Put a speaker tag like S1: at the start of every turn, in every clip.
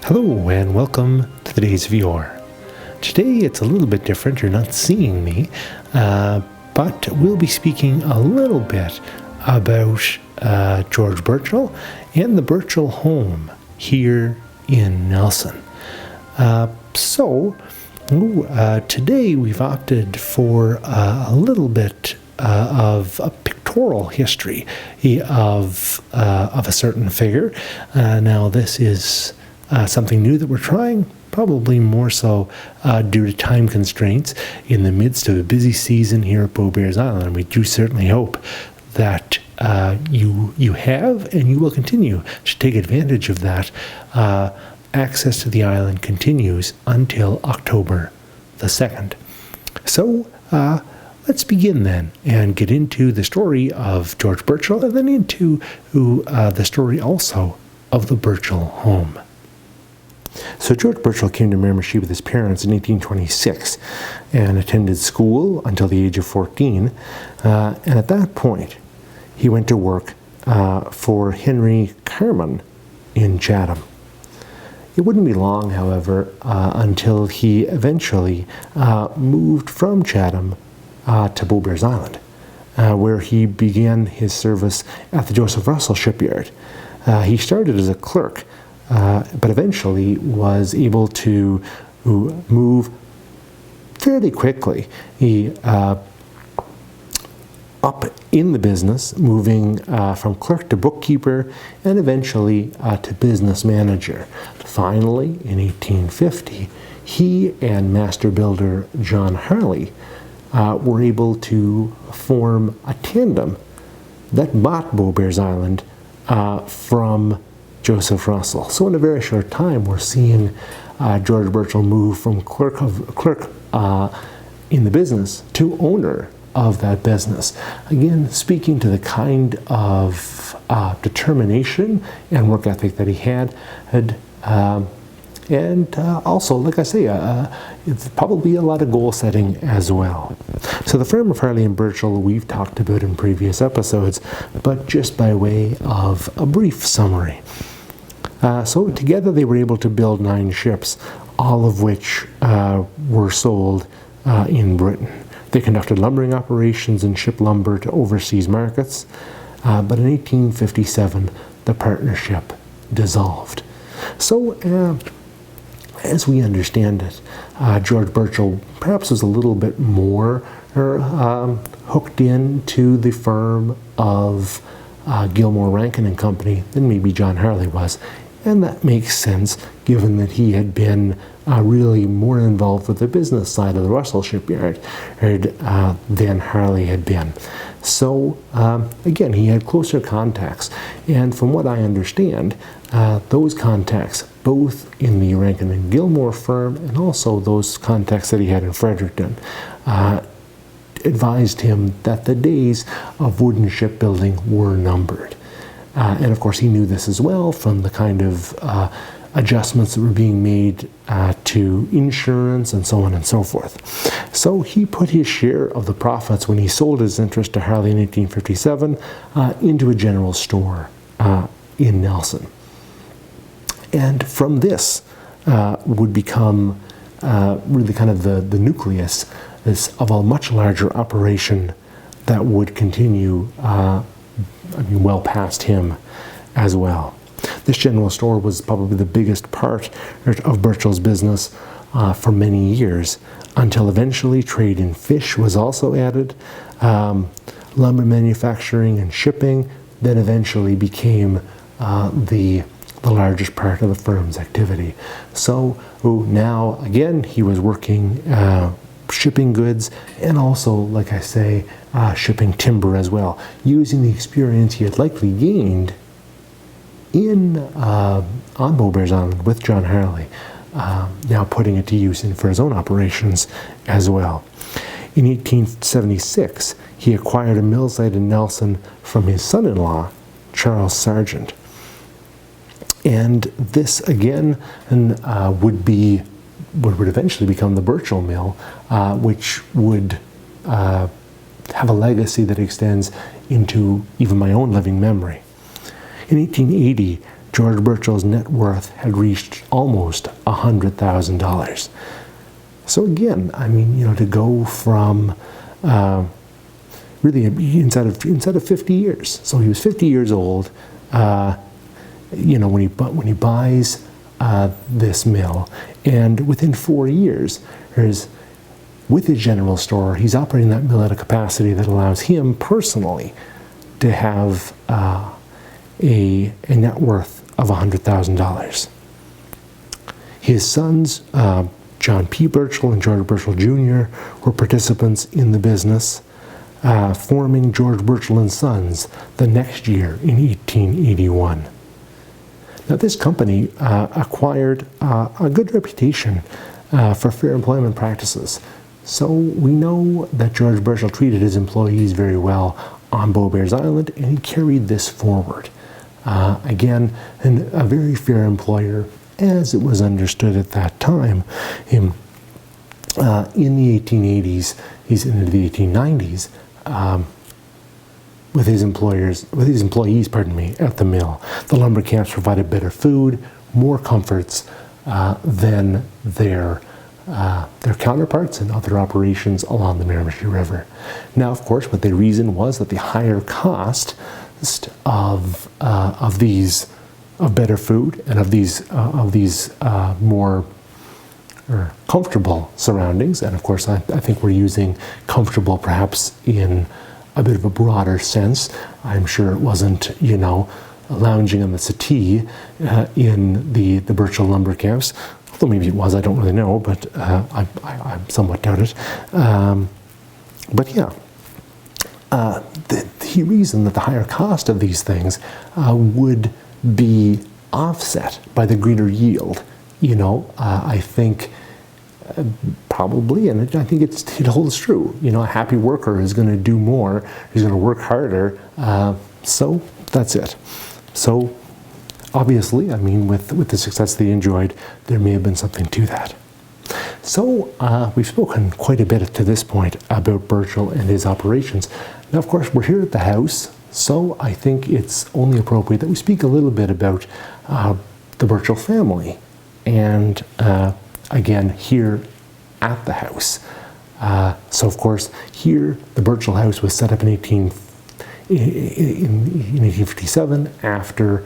S1: Hello and welcome to the Days of Yore. Today it's a little bit different, you're not seeing me, but we'll be speaking a little bit about George Burchill and the Burchill home here in Nelson. Today we've opted for a little bit of a pictorial history of a certain figure. Now this is something new that we're trying, probably more so due to time constraints in the midst of a busy season here at Beaubears Island. And we do certainly hope that you have and you will continue to take advantage of that. Access to the island continues until October the 2nd. So let's begin then and get into the story of George Burchill and then into the story also of the Burchill home. So George Burchill came to Miramichi with his parents in 1826 and attended school until the age of 14. And at that point, he went to work for Henry Carman in Chatham. It wouldn't be long, however, until he eventually moved from Chatham to Beaubears Island, where he began his service at the Joseph Russell Shipyard. He started as a clerk, but eventually was able to move fairly quickly. He up in the business, moving from clerk to bookkeeper, and eventually to business manager. Finally, in 1850, he and master builder John Harley were able to form a tandem that bought Beaubears Island from Joseph Russell. So in a very short time, we're seeing George Burchill move from clerk in the business to owner of that business. Again, speaking to the kind of determination and work ethic that he had and also, like I say, it's probably a lot of goal setting as well. So the firm of Harley and Burchill we've talked about in previous episodes, but just by way of a brief summary. So together they were able to build 9 ships, all of which were sold in Britain. They conducted lumbering operations and shipped lumber to overseas markets, but in 1857 the partnership dissolved. So as we understand it, George Burchill perhaps was a little bit more hooked into the firm of Gilmore, Rankin and Company than maybe John Harley was. And that makes sense, given that he had been really more involved with the business side of the Russell Shipyard than Harley had been. So, again, he had closer contacts. And from what I understand, those contacts, both in the Rankin and Gilmore firm and also those contacts that he had in Fredericton, advised him that the days of wooden shipbuilding were numbered. And of course he knew this as well from the kind of adjustments that were being made to insurance and so on and so forth. So he put his share of the profits when he sold his interest to Harley in 1857 into a general store in Nelson. And from this would become really kind of the nucleus of a much larger operation that would continue well past him as well. This general store was probably the biggest part of Burchill's business for many years, until eventually trade in fish was also added. Lumber manufacturing and shipping then eventually became the largest part of the firm's activity. So now, again, he was working shipping goods and also, like I say, shipping timber as well, using the experience he had likely gained on Beaubears Island with John Harley, now putting it to use for his own operations as well. In 1876, he acquired a mill site in Nelson from his son-in-law, Charles Sargent. And this again would eventually become the Burchill Mill, which would have a legacy that extends into even my own living memory. In 1880, George Burchill's net worth had reached almost $100,000. So again, I mean, to go from really inside of 50 years. So he was 50 years old. When he buys this mill, and within 4 years, with his general store, he's operating that mill at a capacity that allows him personally to have a net worth of $100,000. His sons, John P. Burchill and George Burchill Jr., were participants in the business, forming George Burchill and Sons the next year in 1881. Now, this company acquired a good reputation for fair employment practices. So we know that George Burchill treated his employees very well on Beaubears Island, and he carried this forward. Again, a very fair employer, as it was understood at that time. In the 1880s, he's into the 1890s, with his employees, at the mill. The lumber camps provided better food, more comforts than their counterparts in other operations along the Miramichi River. Now, of course, what they reasoned was that the higher cost of better food and of these more comfortable surroundings, and of course, I think we're using comfortable perhaps in a bit of a broader sense. I'm sure it wasn't, lounging on the settee in the Burchill lumber camps. Although maybe it was, I don't really know, but I somewhat doubt it. But yeah, he reasoned that the higher cost of these things would be offset by the greater yield. I think probably, and I think it holds true. A happy worker is going to do more, he's going to work harder, so that's it. So obviously, I mean, with the success they enjoyed, there may have been something to that. So we've spoken quite a bit to this point about Burchill and his operations. Now, of course, we're here at the house, so I think it's only appropriate that we speak a little bit about the Burchill family, and again, here at the house. So, of course, here, the Burchill house was set up in 1857 after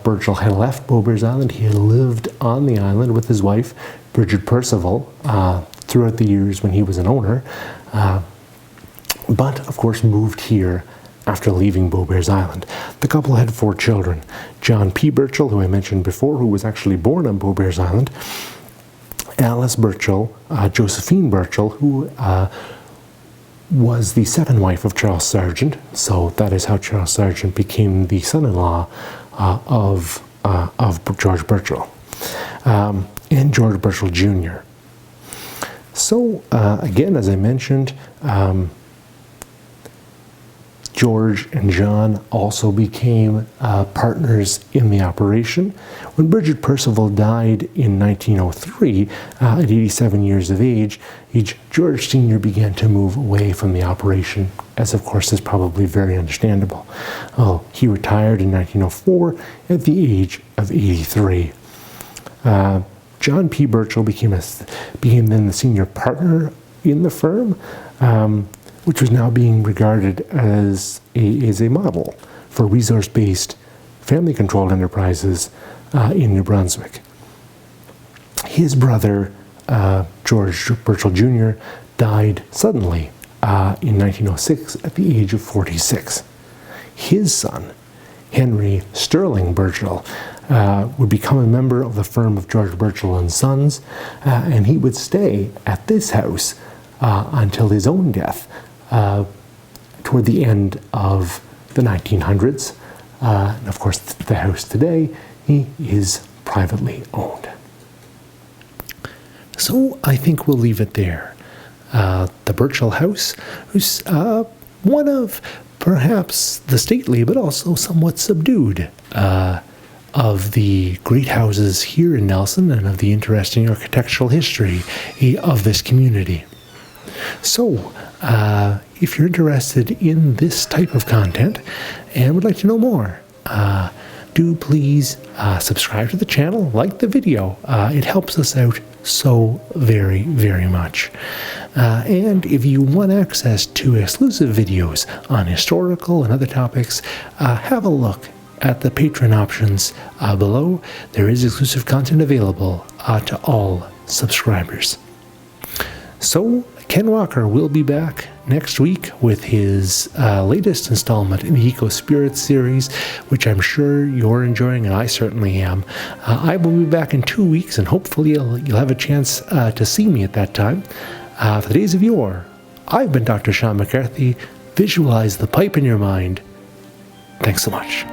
S1: Burchill had left Beaubears Island. He had lived on the island with his wife, Bridget Percival, throughout the years when he was an owner, but, of course, moved here after leaving Beaubears Island. The couple had 4 children. John P. Burchill, who I mentioned before, who was actually born on Beaubears Island, Alice Burchill, Josephine Burchill, who was the second wife of Charles Sargent. So that is how Charles Sargent became the son-in-law of George Burchill, and George Burchill Jr. So again, as I mentioned, George and John also became partners in the operation. When Bridget Percival died in 1903, at 87 years of age, George Sr. began to move away from the operation, as of course is probably very understandable. He retired in 1904 at the age of 83. John P. Burchill became then the senior partner in the firm, which was now being regarded as a model for resource-based, family-controlled enterprises in New Brunswick. His brother, George Burchill Jr., died suddenly in 1906 at the age of 46. His son, Henry Sterling Burchill, would become a member of the firm of George Burchill and Sons, and he would stay at this house until his own death toward the end of the 1900s. And of course, the house today is privately owned. So I think we'll leave it there. The Burchill house was one of perhaps the stately but also somewhat subdued of the great houses here in Nelson and of the interesting architectural history of this community. So, if you're interested in this type of content and would like to know more, do please subscribe to the channel, like the video. It helps us out so very, very much. And if you want access to exclusive videos on historical and other topics, have a look at the Patreon options below. There is exclusive content available to all subscribers. So, Ken Walker will be back next week with his latest installment in the Eco-Spirits series, which I'm sure you're enjoying, and I certainly am. I will be back in 2 weeks, and hopefully you'll have a chance to see me at that time. For the Days of Yore, I've been Dr. Sean McCarthy. Visualize the pipe in your mind. Thanks so much.